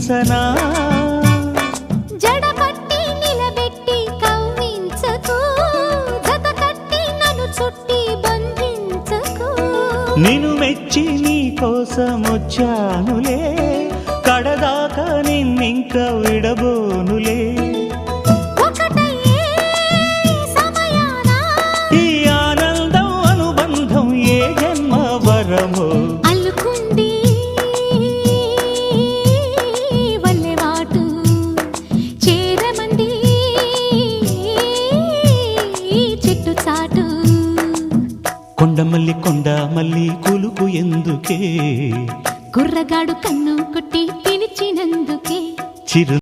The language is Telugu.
ఊహించనా జడపట్టి నిలబెట్టి కవ్వించకు జత కట్టి నన్ను చుట్టి బంధించకు నిన్ను మెచ్చి నీ కోసం వచ్చానులే కడదాకా నిన్నింక విడబోనులే అల్లుకుంది వల్లెవాటు చేరమంది చెట్టు చాటు కొండమల్లి కొండ మల్లి కులుకు ఎందుకే కుర్రగాడు కన్ను కొట్టి పిలిచినందుకే చిరు